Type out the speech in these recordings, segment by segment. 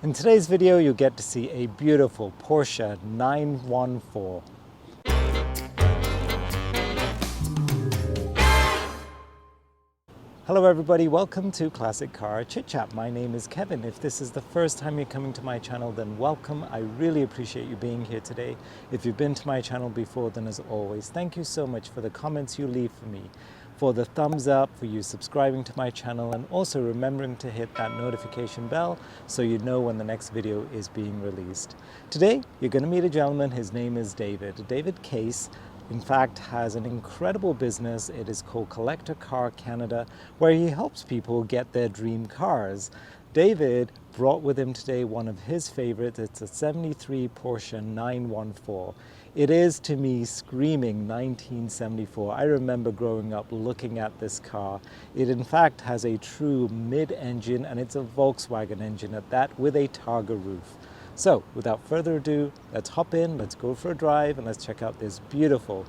In today's video, you'll get to see a beautiful Porsche 914. Hello everybody, welcome to Classic Car ChitChat. My name is Kevin. If this is the first time you're coming to my channel, then welcome. I really appreciate you being here today. If you've been to my channel before, then as always, thank you so much for the comments you leave for me, for the thumbs up, for you subscribing to my channel, and also remembering to hit that notification bell so you know when the next video is being released. Today, you're going to meet a gentleman. His name is David. David Case, in fact, has an incredible business. It is called Collector Car Canada, where he helps people get their dream cars. David brought with him today one of his favorites. It's a 73 Porsche 914. It is, to me, screaming 1974. I remember growing up looking at this car. It in fact has a true mid-engine, and it's a Volkswagen engine at that, with a Targa roof. So without further ado, let's hop in, let's go for a drive, and let's check out this beautiful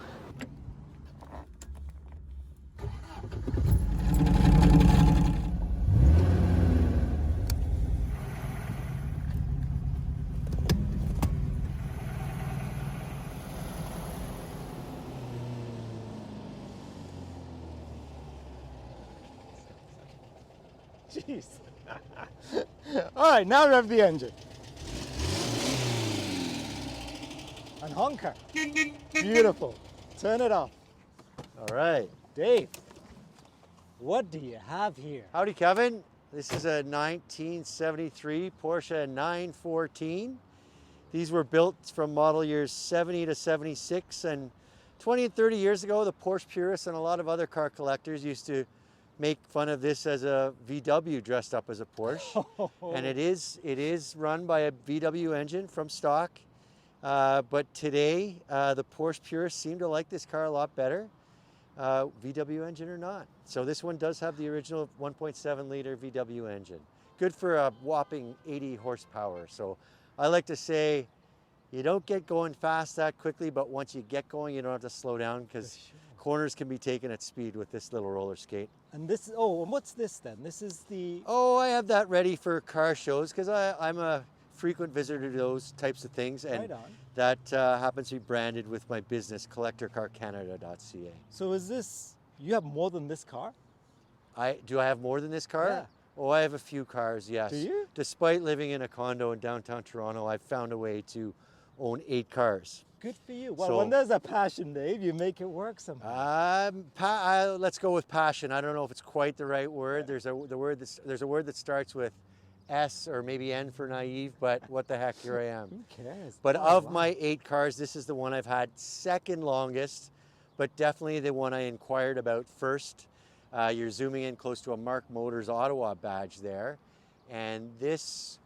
Jeez. All right, now rev the engine. And honker. Beautiful. Turn it off. All right, Dave, what do you have here? Howdy, Kevin. This is a 1973 Porsche 914. These were built from model years 70 to 76, and 20 and 30 years ago, the Porsche purists and a lot of other car collectors used to make fun of this as a VW dressed up as a Porsche. And it is run by a VW engine from stock. But today, the Porsche purists seem to like this car a lot better, VW engine or not. So this one does have the original 1.7 liter VW engine. Good for a whopping 80 horsepower. So I like to say, you don't get going fast that quickly, but once you get going, you don't have to slow down, because corners can be taken at speed with this little roller skate. And this, oh, and what's this then? This is the... Oh, I have that ready for car shows, because I'm a frequent visitor to those types of things, and Right on. that happens to be branded with my business, collectorcarcanada.ca. So is this, you have more than this car? Do I have more than this car? Yeah. Oh, I have a few cars, yes. Do you? Despite living in a condo in downtown Toronto, I've found a way to own 8 cars. Good for you. Well, So- when there's a passion, Dave, you make it work somehow. Let's go with passion. I don't know if it's quite the right word. There's a word that starts with S or maybe N for naive, but what the heck, here I am. Who cares? But Oh, of wow. my 8 cars, this is the one I've had second longest, but definitely the one I inquired about first. You're zooming in close to a Mark Motors Ottawa badge there. And this,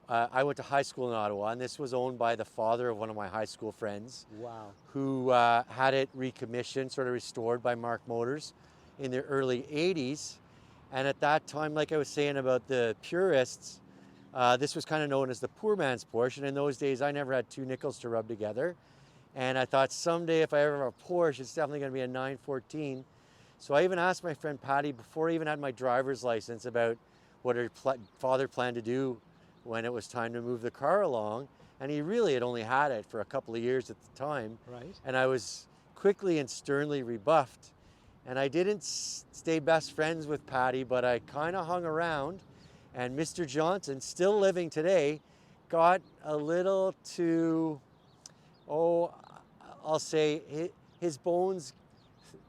I went to high school in Ottawa, and this was owned by the father of one of my high school friends. Wow. Who had it recommissioned, sort of restored by Mark Motors in the early 80s. And at that time, like I was saying about the purists, this was kind of known as the poor man's Porsche. And in those days, I never had 2 nickels to rub together. And I thought someday if I ever have a Porsche, it's definitely going to be a 914. So I even asked my friend Patty, before I even had my driver's license, about what her father planned to do when it was time to move the car along. And he really had only had it for a couple of years at the time. Right. And I was quickly and sternly rebuffed. And I didn't stay best friends with Patty, but I kind of hung around. And Mr. Johnson, still living today, got a little too, I'll say his bones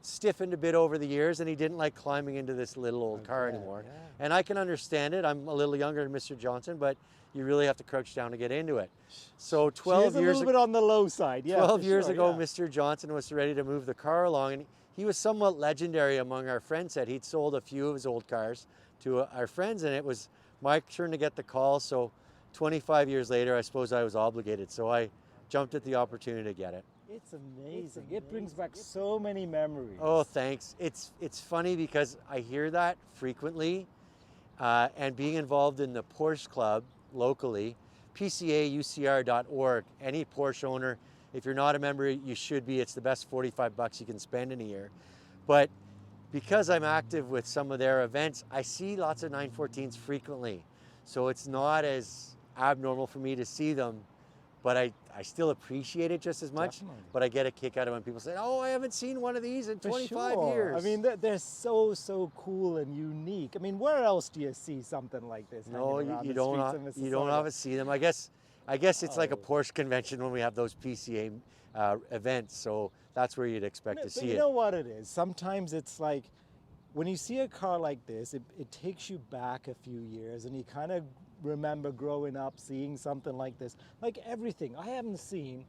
stiffened a bit over the years, and he didn't like climbing into this little old car anymore. Yeah. And I can understand it. I'm a little younger than Mr. Johnson, but you really have to crouch down to get into it. So 12 She is a years little bit on the low side. Yeah, 12 for years sure, ago, yeah. Mr. Johnson was ready to move the car along, and he was somewhat legendary among our friends. That he'd sold a few of his old cars to our friends, and it was my turn to get the call. So 25 years later, I suppose I was obligated. So I jumped at the opportunity to get it. It's amazing. It brings back so many memories. Oh, thanks. It's funny because I hear that frequently, and being involved in the Porsche Club locally, PCAUCR.org, any Porsche owner, if you're not a member, you should be. It's the best $45 you can spend in a year. But because I'm active with some of their events, I see lots of 914s frequently. So it's not as abnormal for me to see them, but I still appreciate it just as much. Definitely. But I get a kick out of when people say, "Oh, I haven't seen one of these in For 25 sure. years." I mean, they're so cool and unique. I mean, where else do you see something like this? no, hanging around you the streets of don't. You don't Mississauga? often see them. I guess it's like a Oh. Porsche convention when we have those PCA events. So that's where you'd expect to But see you it. know what it is? Sometimes it's like when you see a car like this, it takes you back a few years and you kind of remember growing up seeing something like this. Like everything. I haven't seen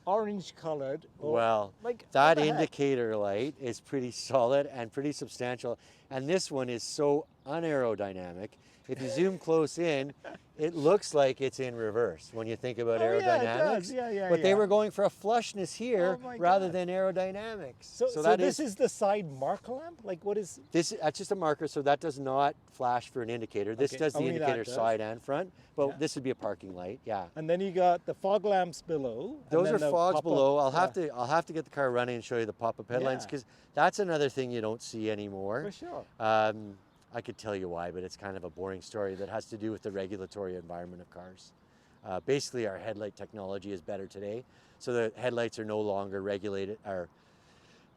orange colored. Or, Well, like that what the heck? indicator light is pretty solid and pretty substantial. And this one is so unaerodynamic. If you zoom close in, it looks like it's in reverse when you think about Oh, aerodynamics. yeah, it does. Yeah, But they yeah. were going for a flushness here Oh my rather God. than aerodynamics. So that this is the side marker lamp? Like what is? that's just a marker, so that does not flash for an indicator. This Okay, does the only that indicator does. side and front, but Yeah. this would be a parking light, yeah. And then you got the fog lamps below. and Those then are the fogs pop-up, below. I'll have to get the car running and show you the pop-up headlights Yeah. because that's another thing you don't see anymore. For sure. I could tell you why, but it's kind of a boring story that has to do with the regulatory environment of cars. Basically, our headlight technology is better today, so the headlights are no longer regulated, or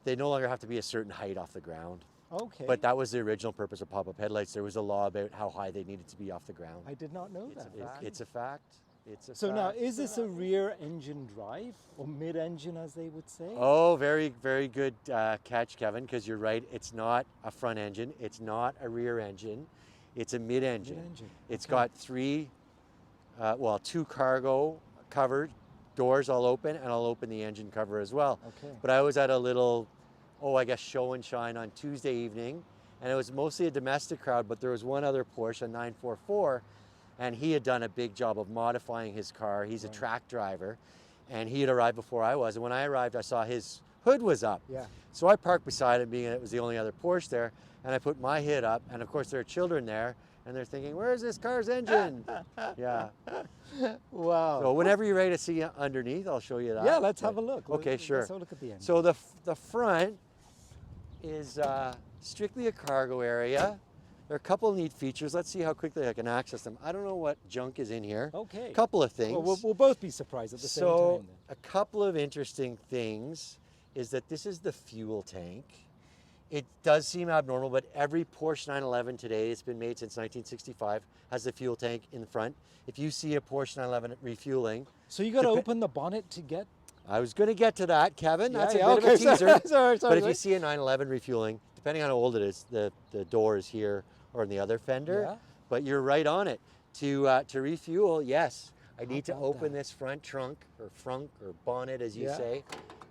they no longer have to be a certain height off the ground. Okay. But that was the original purpose of pop-up headlights. There was a law about how high they needed to be off the ground. I did not know that. It's a fact. It's a So fact. now, is this a rear engine drive or mid engine, as they would say? Oh, very, very good catch, Kevin, because you're right. It's not a front engine. It's not a rear engine. It's a mid-engine. Mid-engine, It's okay. got two cargo covered doors I'll open, and I'll open the engine cover as well. Okay. But I was at a little, I guess, show and shine on Tuesday evening, and it was mostly a domestic crowd, but there was one other Porsche, a 944, and he had done a big job of modifying his car. He's a track driver, and he had arrived before I was. And when I arrived, I saw his hood was up. Yeah. So I parked beside him, being it was the only other Porsche there, and I put my hood up. And of course, there are children there, and they're thinking, "Where's this car's engine?" Yeah. Wow. So whenever you're ready to see underneath, I'll show you that. yeah, let's have a look. Okay, sure. Let's have a look at the engine. So the front is strictly a cargo area. There are a couple of neat features. Let's see how quickly I can access them. I don't know what junk is in here. Okay. A couple of things. Well, we'll both be surprised at the same So time. a couple of interesting things is that this is the fuel tank. It does seem abnormal, but every Porsche 911 today, it's been made since 1965, has the fuel tank in the front. If you see a Porsche 911 refueling, So you got to Depe- open the bonnet to get. I was going to get to that, Kevin. That's Yeah, a bit of a okay, teaser. sorry, But if you sorry. see a 911 refueling, depending on how old it is, the door is here or in the other fender. Yeah. But you're right on it. To refuel, yes, I need to about open that? this front trunk or frunk or bonnet, as you Yeah. say,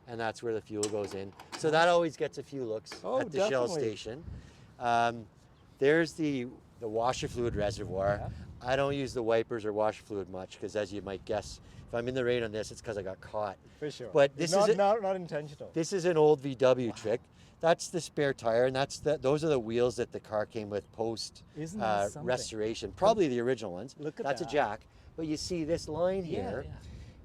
and that's where the fuel goes in. So that always gets a few looks Oh, at the Shell definitely. station. There's the washer fluid reservoir. Yeah. I don't use the wipers or washer fluid much because, as you might guess, if I'm in the rain on this, it's because I got caught. For sure. But this not, is not intentional. This is an old VW trick. That's the spare tire, and those are the wheels that the car came with post Isn't that something? restoration. Probably the original ones. Look at That's that. a jack. But you see this line here.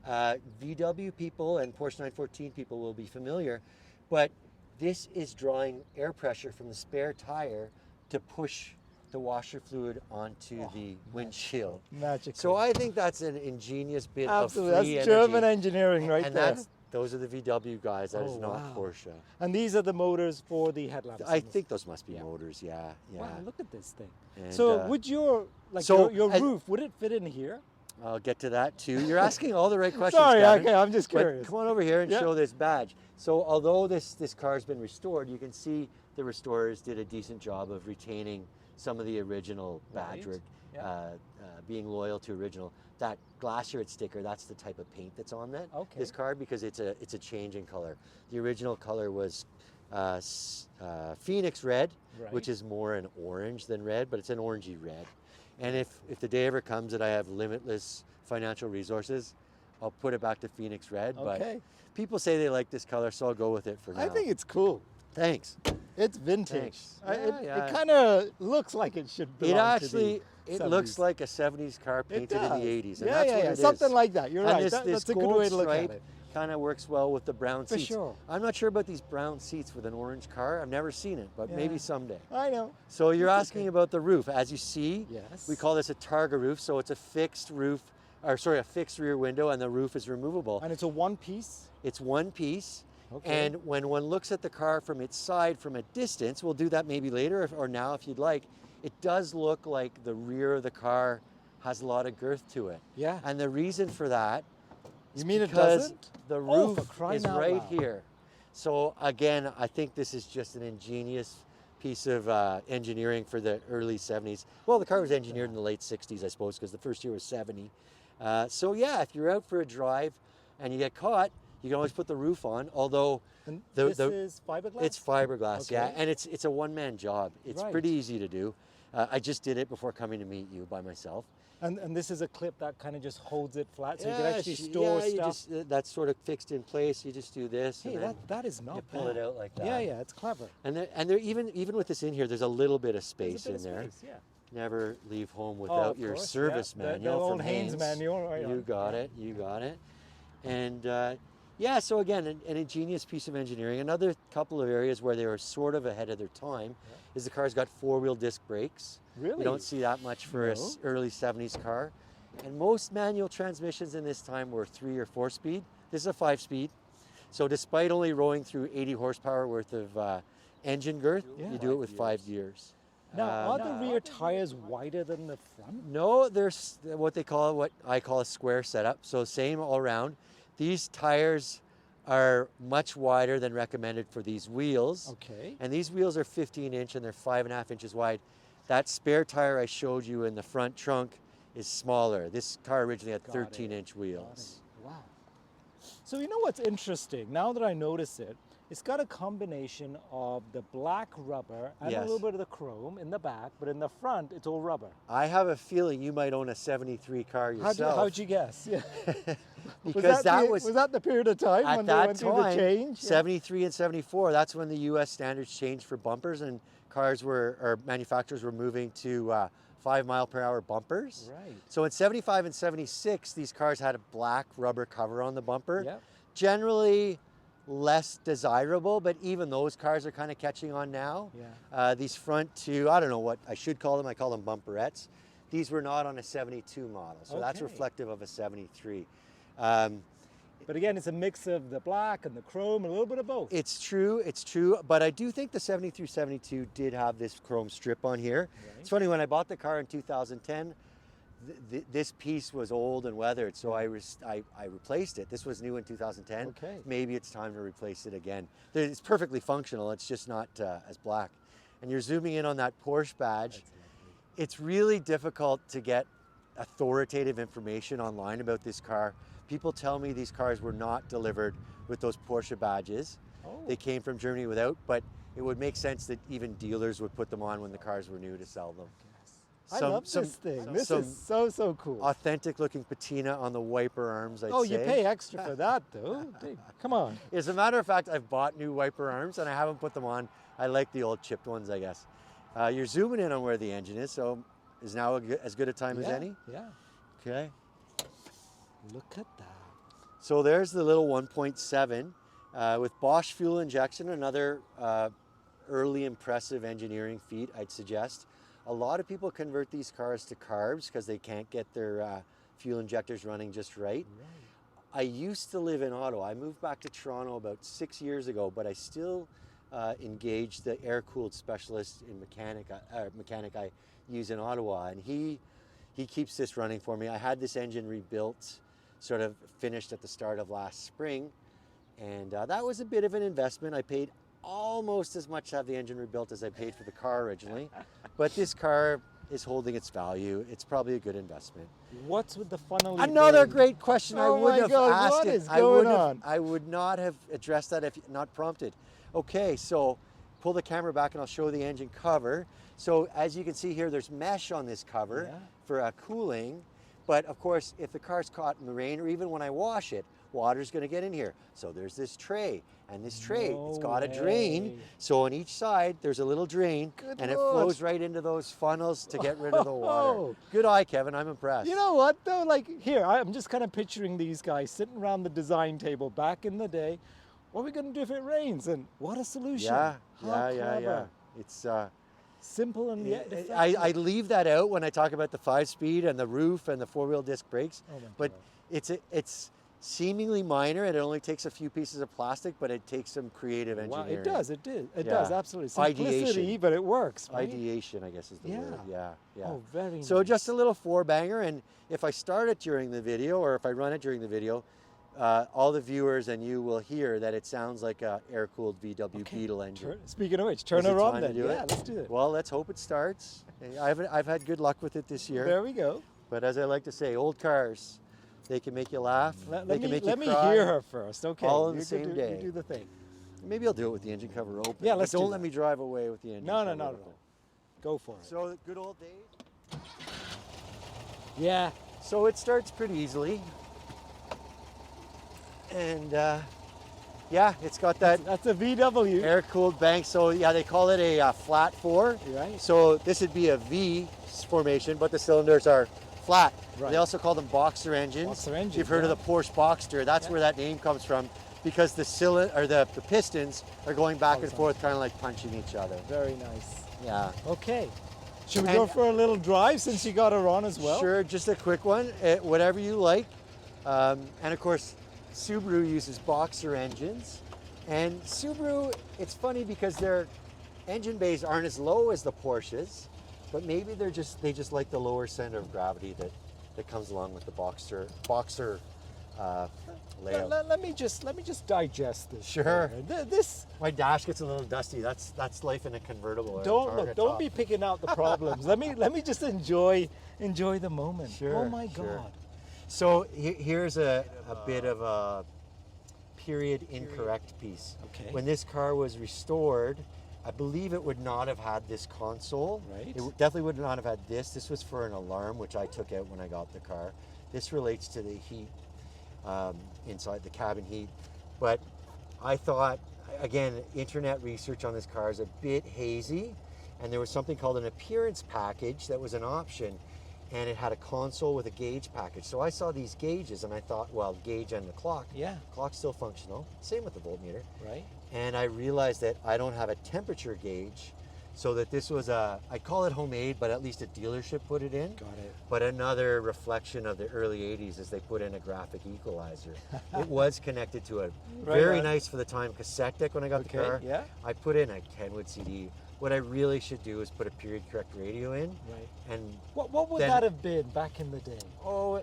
VW people and Porsche 914 people will be familiar, but this is drawing air pressure from the spare tire to push the washer fluid onto the windshield. Magical. So I think that's an ingenious bit Absolutely. of free That's energy. German engineering right And there. those are the VW guys. That is Oh, not wow. Porsche. And these are the motors for the headlamps. I on this. think those must be Yeah. motors. Yeah, yeah. Wow, look at this thing. And, So would your so your as- roof, would it fit in here? I'll get to that too. You're asking all the right questions. Sorry, Kevin. okay, I'm just But curious. come on over here and Yeah. show this badge. So although this car's been restored, you can see the restorers did a decent job of retaining some of the original badge Right. work, Yeah. being loyal to original. That glacier sticker, that's the type of paint that's on that Okay. this car because it's a change in color. The original color was Phoenix red, which Right. is more an orange than red, but it's an orangey red. And if the day ever comes that I have limitless financial resources, I'll put it back to Phoenix red. Okay. But people say they like this color, so I'll go with it for now. I think it's cool. Thanks. It's vintage. Thanks. It kind of looks like it should belong It looks like a 70s car painted in the 80s. And Yeah, that's what it something is. like that. You're And right. this That's a good gold way to look at stripe it. kind of works well with the brown For seats. sure. I'm not sure about these brown seats with an orange car. I've never seen it, but maybe someday. I know. So you're asking about the roof. As you see, Yes. we call this a Targa roof. So it's a fixed roof, or sorry, a fixed rear window, and the roof is removable. And it's a one piece. It's one piece. Okay. And when one looks at the car from its side from a distance, we'll do that maybe later or now if you'd like, it does look like the rear of the car has a lot of girth to it. Yeah. And the reason for that is You mean it because doesn't? the Oh, roof for crying is out right loud. here. So again, I think this is just an ingenious piece of engineering for the early 70s. Well, the car was engineered in the late 60s, I suppose, because the first year was 70. So yeah, if you're out for a drive and you get caught, you can always put the roof on, although And this is fiberglass? it's fiberglass, yeah, Okay. and it's a one-man job. It's Right. pretty easy to do. I just did it before coming to meet you by myself. And this is a clip that kind of just holds it flat so you can actually store yeah, you stuff. just, that's sort of fixed in place. You just do this, Hey, and then that is not you bad. pull it out like that. Yeah, it's clever. And there even with this in here, there's a little bit of There's space a bit in of there. space, yeah. Never leave home Oh, without of your course, service yeah. manual the from old Haynes manual. Right You on. got it. You got it. And yeah, so again, an ingenious piece of engineering. Another couple of areas where they were sort of ahead of their time is the car's got four-wheel disc brakes. Really? You don't see that much for No. an early 70s car. And most manual transmissions in this time were 3 or 4 speed. This is a 5-speed. So despite only rolling through 80 horsepower worth of engine girth, Yeah. you do it with 5 gears. Now, are the rear tires wider than the front? No, there's what I call a square setup. So same all around. These tires are much wider than recommended for these wheels. Okay. And these wheels are 15-inch and they're 5.5 inches wide. That spare tire I showed you in the front trunk is smaller. This car originally had Got it. 13-inch wheels. Wow. So you know what's interesting? Now that I notice it, it's got a combination of the black rubber and a Yes. little bit of the chrome in the back, but in the front, it's all rubber. I have a feeling you might own a 73 car yourself. How'd you guess? Yeah. Because was that the period of time at when they that went through the time, change? 73 and 74, that's when the US standards changed for bumpers and manufacturers were moving to 5-mile-per-hour bumpers. Right. So in 75 and 76, these cars had a black rubber cover on the bumper. Yep. Generally less desirable, but even those cars are kind of catching on now. Yeah. These front two, I don't know what I should call them, I call them bumperettes. These were not on a 72 model, so that's Okay. reflective of a 73. But again, it's a mix of the black and the chrome, a little bit of both. It's true, but I do think the 73, 72 did have this chrome strip on here. Right. It's funny, when I bought the car in 2010, this piece was old and weathered, so I replaced it. This was new in 2010. Okay. Maybe it's time to replace it again. It's perfectly functional, it's just not as black. And you're zooming in on that Porsche badge. That's lovely. It's really difficult to get authoritative information online about this car. People tell me these cars were not delivered with those Porsche badges. Oh. They came from Germany without, but it would make sense that even dealers would put them on when the cars were new to sell them. I love this thing. This some is so cool. authentic looking patina on the wiper arms, I'd Oh, say. you pay extra for that, though. Come on. As a matter of fact, I've bought new wiper arms and I haven't put them on. I like the old chipped ones, I guess. You're zooming in on where the engine is, so is now as good a time as any? Yeah. Okay. Look at that. So there's the little 1.7 with Bosch fuel injection, another early impressive engineering feat, I'd suggest. A lot of people convert these cars to carbs because they can't get their fuel injectors running just right. I used to live in Ottawa. I moved back to Toronto about 6 years ago, but I still engaged the air-cooled specialist in mechanic I use in Ottawa, and he keeps this running for me. I had this engine rebuilt, sort of finished at the start of last spring, and that was a bit of an investment. I paid almost as much to have the engine rebuilt as I paid for the car originally, but this car is holding its value. It's probably a good investment. What's with the funnel? Another great question. I Oh would my have God, asked what it. is going on? I would not have addressed that if not prompted. Okay, so pull the camera back and I'll show the engine cover. So as you can see here, there's mesh on this cover Yeah. for cooling, But of course, if the car's caught in the rain, or even when I wash it, water's going to get in here. So there's this tray, and this tray, it's got a drain. So on each side, there's a little drain, and it flows right into those funnels to get rid of the water. Good eye, Kevin. I'm impressed. You know what though? Like here, I'm just kind of picturing these guys sitting around the design table back in the day. What are we going to do if it rains? And what a solution. Yeah. It's simple and yet effective. I leave that out when I talk about the 5-speed and the roof and the 4-wheel disc brakes. But it's seemingly minor, and it only takes a few pieces of plastic, but it takes some creative engineering. It does. It does, absolutely. Simplicity, Ideation. but it works, right? Ideation, I guess, is the word. Yeah. Oh, very nice. So just a little 4-banger, and if I start it during the video, or if I run it during the video, all the viewers and you will hear that it sounds like a air-cooled VW Beetle engine. Speaking of which, turn her on then. Yeah, let's do it. Well, let's hope it starts. I've had good luck with it this year. There we go. But as I like to say, old cars, they can make you laugh. Let me hear her first. Okay. All in the same day. You do the thing. Maybe I'll do it with the engine cover open. Yeah, let's don't let me drive away with the engine cover not at open. all. Go for it. So good old days. Yeah. So it starts pretty easily. And yeah, it's got that That's a VW. air-cooled bank. So yeah, they call it a flat 4. Right. So this would be a V formation, but the cylinders are flat. Right. They also call them boxer engines. Boxer engines, You've heard of the Porsche Boxster. That's where that name comes from, because the pistons are going back and forth, kind of like punching each other. Very nice. Yeah. Okay. Should we go for a little drive since you got her on as well? Sure, just a quick one, whatever you like. And of course, Subaru uses boxer engines. And Subaru, it's funny because their engine bays aren't as low as the Porsches, but maybe they just like the lower center of gravity that comes along with the boxer layout. Let me just digest this. Sure. This. My dash gets a little dusty. That's life in a convertible. or a Don't Targa look. Don't top. be picking out the problems. let me just enjoy the moment. Sure. Oh my sure. God. So here's a bit of a period incorrect piece. Okay. When this car was restored, I believe it would not have had this console. Right. It definitely would not have had this. This was for an alarm, which I took out when I got the car. This relates to the heat inside the cabin heat. But I thought, again, internet research on this car is a bit hazy, and there was something called an appearance package that was an option, and it had a console with a gauge package. So I saw these gauges and I thought, well, gauge and the clock. Yeah. Clock's still functional. Same with the voltmeter. Right. And I realized that I don't have a temperature gauge, so that this was I call it homemade, but at least a dealership put it in. Got it. But another reflection of the early 80s is they put in a graphic equalizer. It was connected to a very nice for the time cassette deck when I got the car. Yeah. I put in a Kenwood CD. What I really should do is put a period correct radio in. Right. And what would then, that have been back in the day? Oh,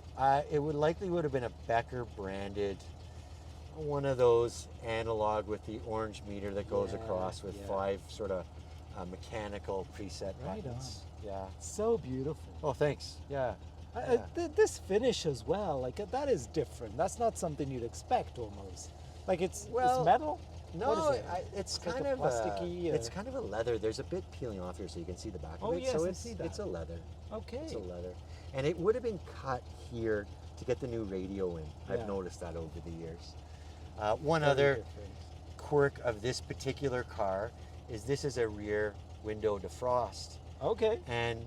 it would have been a Becker branded, one of those analog with the orange meter that goes across with 5 sort of mechanical preset buttons. Yeah. So beautiful. Oh, thanks. Yeah. This finish as well, like that is different. That's not something you'd expect almost. Like it's metal. No, What is it? it's Like kind a of plasticky. it's kind of a leather. There's a bit peeling off here, so you can see the back of Oh, it. yes, so I it's, see that. it's a leather. Okay. It's a leather, and it would have been cut here to get the new radio in. I've Yeah. noticed that over the years. One Very other different. quirk of this particular car is this is a rear window defrost. Okay. And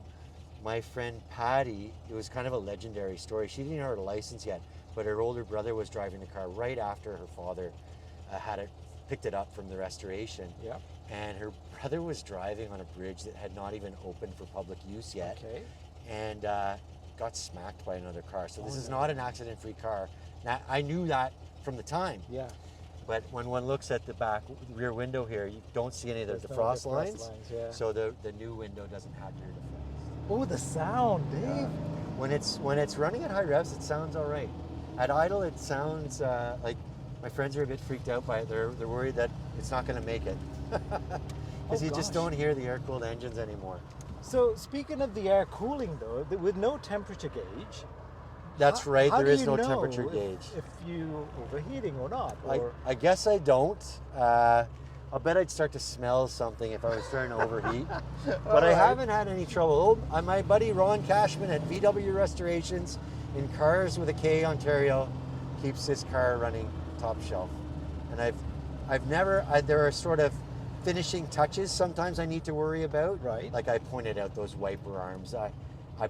my friend Patty, it was kind of a legendary story. She didn't have her license yet, but her older brother was driving the car right after her father picked it up from the restoration. Yeah. And her brother was driving on a bridge that had not even opened for public use yet. Okay. And got smacked by another car. So this is not an accident-free car. Now, I knew that from the time. Yeah. But when one looks at the rear window here, you don't see any of the defrost lines. Yeah. So the new window doesn't have rear defrost. Oh, the sound, Dave. When it's running at high revs, it sounds all right. At idle, it sounds like my friends are a bit freaked out by it. They're worried that it's not going to make it because you just don't hear the air-cooled engines anymore. So speaking of the air cooling, though, with no temperature gauge. That's right. How There do is you no know temperature gauge. If you overheating or not. Or I guess I don't. I'll bet I'd start to smell something if I was starting to overheat. But I haven't had any trouble. My buddy Ron Cashman at VW Restorations, in Cars with a K Ontario keeps this car running top shelf. And there are sort of finishing touches sometimes I need to worry about. Right. Like I pointed out those wiper arms. I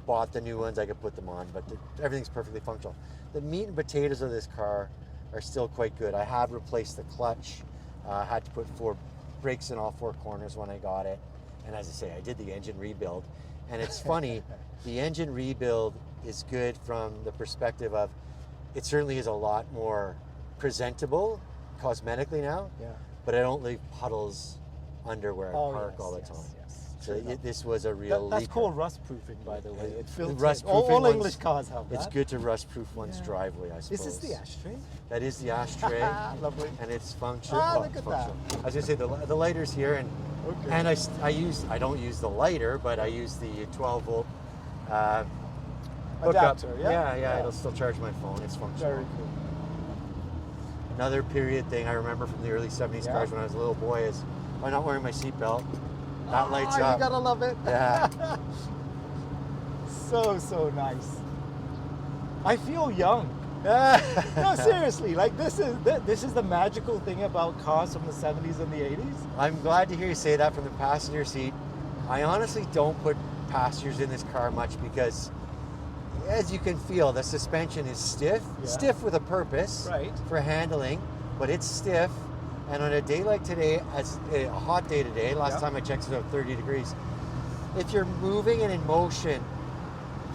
bought the new ones, I could put them on, but everything's perfectly functional. The meat and potatoes of this car are still quite good. I have replaced the clutch. Had to put 4 brakes in all 4 corners when I got it. And as I say, I did the engine rebuild. And it's funny, the engine rebuild is good from the perspective of it certainly is a lot more presentable cosmetically now, but I don't leave puddles under where I park all the time. So this was a real That's leaper. called rust proofing, by the way. It filters. Rust-proofing All ones- English cars have that. It's good to rust-proof one's driveway, I suppose. Is this the ashtray? That is the ashtray. Lovely. And it's functional. Ah, look at functional. I was gonna say the lighter's here, and I don't use the lighter, but I use the 12-volt Adapter. hookup. Yeah? It'll still charge my phone. It's functional. Very cool. Another period thing I remember from the early 70s cars when I was a little boy is by not wearing my seatbelt. That lights up. You gotta love it. Yeah. So nice. I feel young. No, seriously. Like this is the magical thing about cars from the 70s and the 80s. I'm glad to hear you say that from the passenger seat. I honestly don't put passengers in this car much because, as you can feel, the suspension is stiff. Stiff with a purpose for handling, but it's stiff. And on a day like today, as a hot day today, last time I checked it was about 30 degrees. If you're moving and in motion,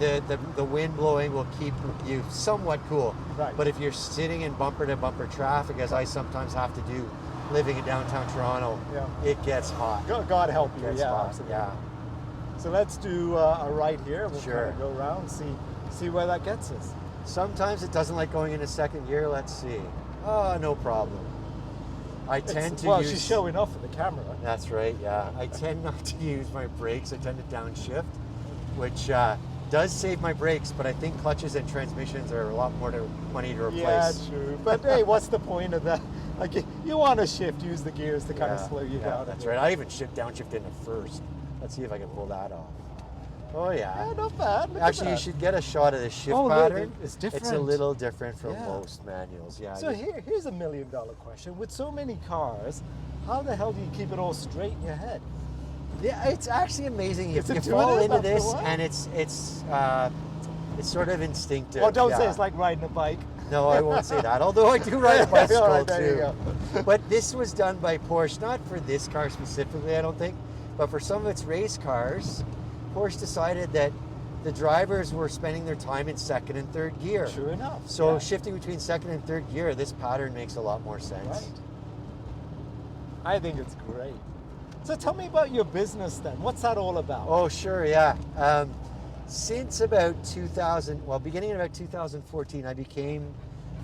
the wind blowing will keep you somewhat cool. Right. But if you're sitting in bumper to bumper traffic, as I sometimes have to do, living in downtown Toronto, it gets hot. God help you. It gets Yeah, hot. absolutely. Yeah. So let's do a right here. We'll Sure. kind of go around and see where that gets us. Sometimes it doesn't like going into second gear. Let's see. Oh, no problem. I tend to use... she's showing off for the camera. That's right, yeah. I tend not to use my brakes. I tend to downshift, which does save my brakes, but I think clutches and transmissions are a lot more money to replace. Yeah, true. But hey, what's the point of that? Like, you want to shift, use the gears to kind of slow you down. That's right. I even downshift into first. Let's see if I can pull that off. Oh, yeah. Not bad. Look Actually, at you that. should get a shot of the shift look, pattern. it's different. It's a little different from most manuals. Yeah. So here's $1 million question. With so many cars, how the hell do you keep it all straight in your head? Yeah, it's actually amazing. You It's fall intuitive into after a this, while? and it's sort of instinctive. Oh, don't say it's like riding a bike. No, I won't say that. Although I do ride a bicycle All right, there you too. But this was done by Porsche, not for this car specifically, I don't think, but for some of its race cars. Porsche decided that the drivers were spending their time in second and third gear. True enough. So shifting between second and third gear, this pattern makes a lot more sense. Right. I think it's great. So tell me about your business then. What's that all about? Oh, sure, yeah. Since about beginning in about 2014, I became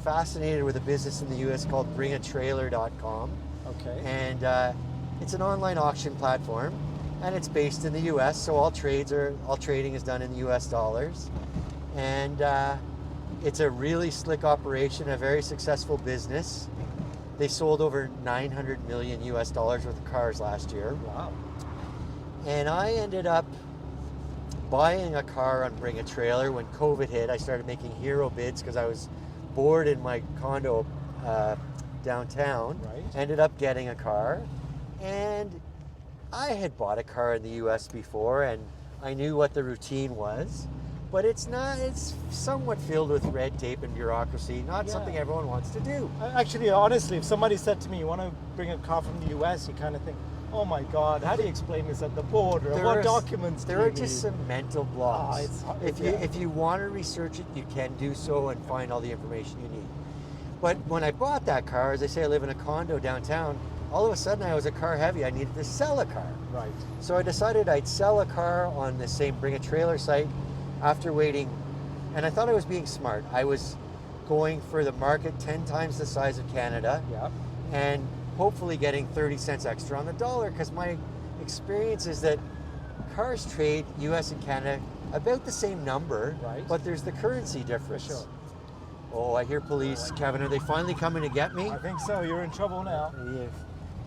fascinated with a business in the US called bringatrailer.com. Okay. And it's an online auction platform, and it's based in the US, so all trading is done in the US dollars. And it's a really slick operation, a very successful business. They sold over 900 million US dollars worth of cars last year. Wow. And I ended up buying a car on Bring a Trailer when COVID hit. I started making hero bids because I was bored in my condo downtown. Right. Ended up getting a car, and I had bought a car in the US before, and I knew what the routine was, but it's somewhat filled with red tape and bureaucracy, not something everyone wants to do. Actually, honestly, if somebody said to me, you want to bring a car from the US, you kind of think, oh my God, how do you explain this at the border? What documents do you There are need? just some mental blocks. If you want to research it, you can do so and find all the information you need. But when I bought that car, as I say, I live in a condo downtown, all of a sudden I was a car heavy. I needed to sell a car. Right. So I decided I'd sell a car on the same Bring a Trailer site after waiting, and I thought I was being smart. I was going for the market 10 times the size of Canada, and hopefully getting 30 cents extra on the dollar, because my experience is that cars trade US and Canada about the same number, but there's the currency difference. For sure. Oh, I hear police. Kevin, are they finally coming to get me? I think so. You're in trouble now.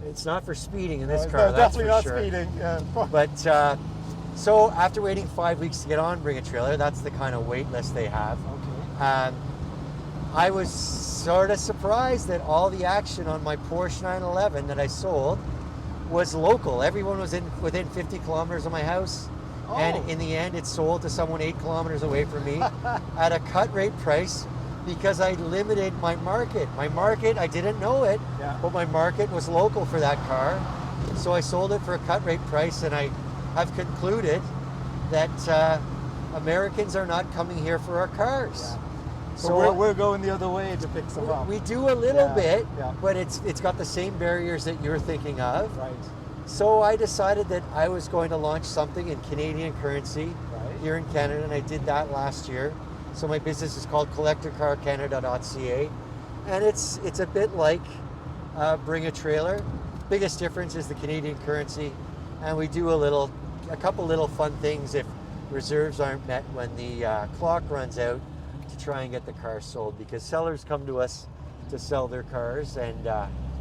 It's not for speeding in this No, car, that's definitely for not sure. speeding. Yeah. But so after waiting 5 weeks to get on Bring a Trailer, that's the kind of wait list they have. Okay. Um, I was sort of surprised that all the action on my Porsche 911 that I sold was local. Everyone was within 50 kilometers of my house. Oh. And in the end, it sold to someone 8 kilometers away from me at a cut rate price because I limited my market. My market, I didn't know it, but my market was local for that car. So I sold it for a cut rate price, and I have concluded that Americans are not coming here for our cars. Yeah. So we're going the other way to pick some up. we do a little bit, yeah. but it's got the same barriers that you're thinking of. Right. So I decided that I was going to launch something in Canadian currency here in Canada, and I did that last year. So my business is called collectorcarcanada.ca, and it's a bit like Bring a Trailer. Biggest difference is the Canadian currency, and we do a couple little fun things if reserves aren't met when the clock runs out to try and get the car sold, because sellers come to us to sell their cars, and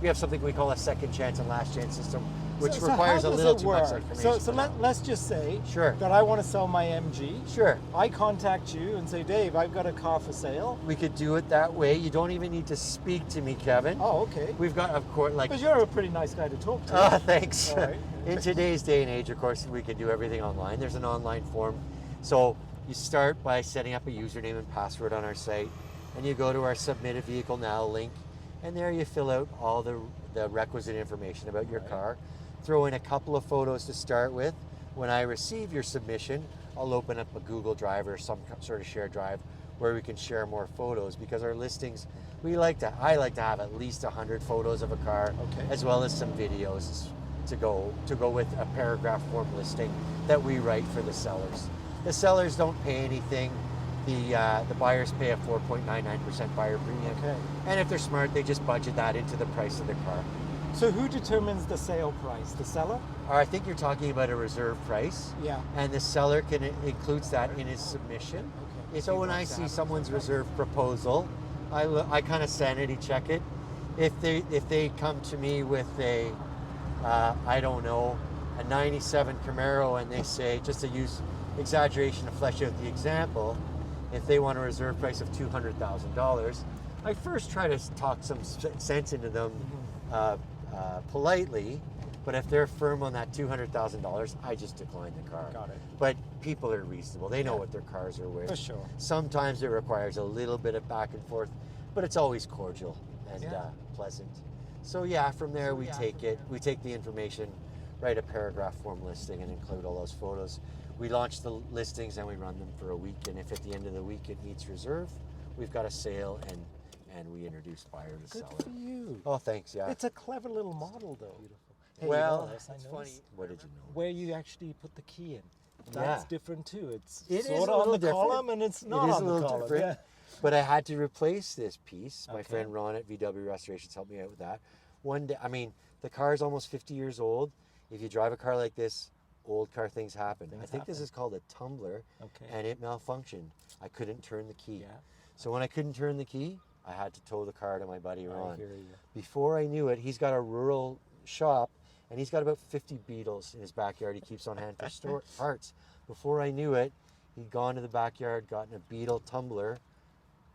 we have something we call a second chance and last chance system, which requires a little too much information. So let's just say Sure. that I want to sell my MG. Sure. I contact you and say, Dave, I've got a car for sale. We could do it that way. You don't even need to speak to me, Kevin. Oh, okay. We've got, of course, like... Because you're a pretty nice guy to talk to. Oh, thanks. All right. In today's day and age, of course, we can do everything online. There's an online form. So you start by setting up a username and password on our site, and you go to our Submit a Vehicle Now link, and there you fill out all the requisite information about your car. Throw in a couple of photos to start with. When I receive your submission, I'll open up a Google Drive or some sort of shared drive where we can share more photos, because our listings, I like to have at least 100 photos of a car, as well as some videos to go with a paragraph form listing that we write for the sellers. The sellers don't pay anything. The buyers pay a 4.99% buyer premium. Okay. And if they're smart, they just budget that into the price of the car. So who determines the sale price? The seller? Or I think you're talking about a reserve price. Yeah. And the seller includes that in his submission. Okay. So when I see someone's reserve proposal, I kind of sanity check it. If they come to me with a I don't know, a 97 Camaro, and they say, just to use exaggeration to flesh out the example, if they want a reserve price of $200,000, I first try to talk some sense into them politely, but if they're firm on that $200,000, I just decline the car. Got it. But people are reasonable. They know what their cars are worth. For sure. Sometimes it requires a little bit of back and forth, but it's always cordial and pleasant. So yeah, from there we take the information, write a paragraph form listing, and include all those photos. We launch the listings and we run them for a week, and if at the end of the week it meets reserve, we've got a sale, and we introduce buyer to seller. Good for you. Oh, thanks. Yeah. It's a clever little model, though. Beautiful. Hey, Well, it's funny. What did you know? Where you actually put the key in. That's different too. It is sort a of little on the different. column, and it's not It is on a the little column. different. Yeah. But I had to replace this piece. My Okay. friend Ron at VW Restorations helped me out with that. One day, I mean, the car is almost 50 years old. If you drive a car like this, old car things happen. I think this is called a tumbler, and it malfunctioned. I couldn't turn the key. Yeah. So when I couldn't turn the key, I had to tow the car to my buddy Ron. I hear you. Before I knew it, he's got a rural shop, and he's got about 50 Beetles in his backyard. He keeps on hand for parts. Before I knew it, he'd gone to the backyard, gotten a Beetle tumbler,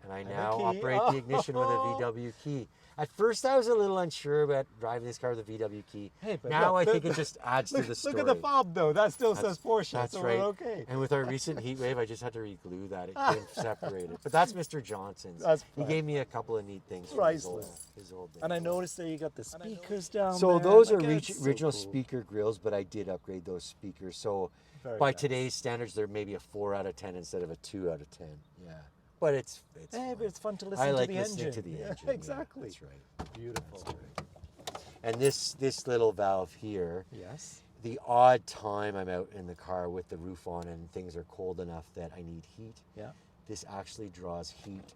and I now operate the ignition with a VW key. At first, I was a little unsure about driving this car with a VW key. Hey, but now look, I think it just adds to the story. Look at the fob, though. That still says Porsche, That's so right. we're okay. And with our recent heat wave, I just had to re-glue that. It came separated. But that's Mr. Johnson's. That's he fine. gave me a couple of neat things for his old And I noticed that you got the speakers down So there. those are Like, it's so original cool. speaker grills, but I did upgrade those speakers. So Very by nice. today's standards, they're maybe a 4 out of 10 instead of a 2 out of 10. Yeah. But it's Hey, but it's fun to listen I like to the listening engine. to the Yeah, engine. exactly. Yeah, that's right. Beautiful. That's right. And this little valve here, Yes. the odd time I'm out in the car with the roof on and things are cold enough that I need heat, Yeah. this actually draws heat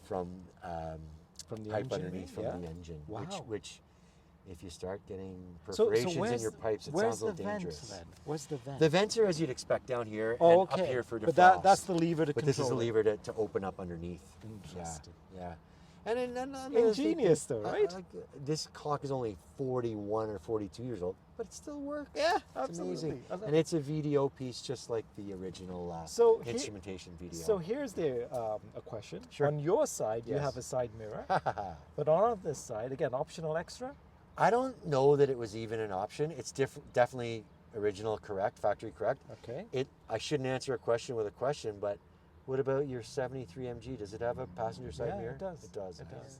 from the pipe engine, underneath from yeah. the engine, Wow. which if you start getting So perforations in your pipes, it where's sounds a little the vent, dangerous. then? Where's the vent? The vents are as you'd expect down here, Oh, and okay. up here for defrost. But that's the lever to But control this is the it. lever to open up underneath. Interesting. Yeah. And then another thing, Ingenious though, right? This clock is only 41 or 42 years old, but it still works. Yeah, It's absolutely. amazing. And it's a VDO piece just like the original So instrumentation VDO. So here's a question. Sure. On your side, you Yes. have a side mirror, but on this side, again, optional extra. I don't know that it was even an option. It's definitely original correct, factory correct. Okay. I shouldn't answer a question with a question, but what about your 73 MG? Does it have a passenger side Yeah, mirror? it does. It does. It huh? does.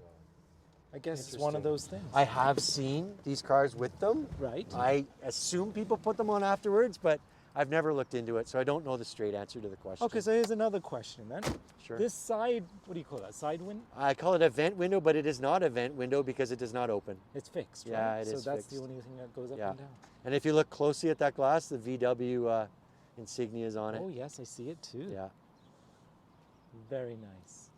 I guess it's one of Interesting. those things. I have seen these cars with them. Right. I assume people put them on afterwards, but I've never looked into it, so I don't know the straight answer to the question. Okay, so here's another question then. Sure. This side, what do you call that? Side window? I call it a vent window, but it is not a vent window because it does not open. It's fixed, Yeah, right? it so is that's fixed. the only thing that goes up Yeah. and down. And if you look closely at that glass, the VW insignia is on it. Oh yes, I see it too. Yeah. Very nice.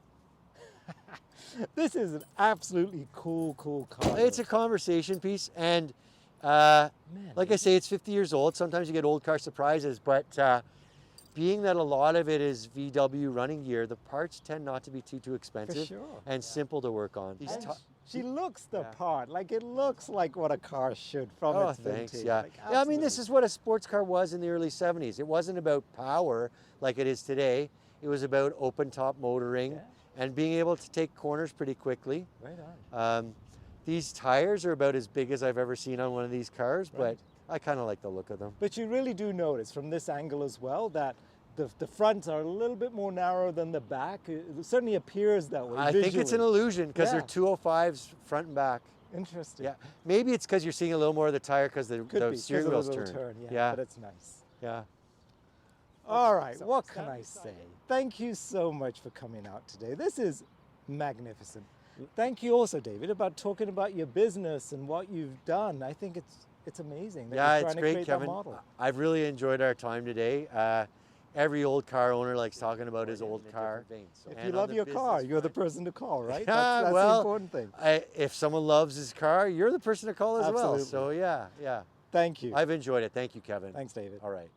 This is an absolutely cool car. It's a conversation piece, and Man, like I say, it's 50 years old. Sometimes you get old car surprises, but being that a lot of it is VW running gear, the parts tend not to be too expensive sure. and simple to work on. And she looks the part. Like it looks like what a car should from Oh, its thanks. vintage. Yeah. Like, Yeah, I mean, this absolutely. is what a sports car was in the early 70s. It wasn't about power like it is today. It was about open top motoring Yeah. and being able to take corners pretty quickly. Right on. These tires are about as big as I've ever seen on one of these cars, Right. but I kind of like the look of them. But you really do notice from this angle as well that the fronts are a little bit more narrow than the back. It certainly appears that way. I think it's an visually. illusion because Yeah. they're 205s front and back. Interesting. Yeah, maybe it's because you're seeing a little more of the tire because the Could be, 'cause steering of the wheel's little turn. turn. Yeah, Yeah, but it's nice. yeah. All right, so what it's can done, I it's done. say? Thank you so much for coming out today. This is magnificent. Thank you also, David, about talking about your business and what you've done. I think it's amazing that Yeah, you're it's trying to great, create Kevin. that model. I've really enjoyed our time today. Every old car owner likes talking about his old car. If you love your car, you're the person to call, right? Yeah, That's the well, important thing. if someone loves his car, you're the person to call as well. Absolutely. So yeah. Thank you. I've enjoyed it. Thank you, Kevin. Thanks, David. All right.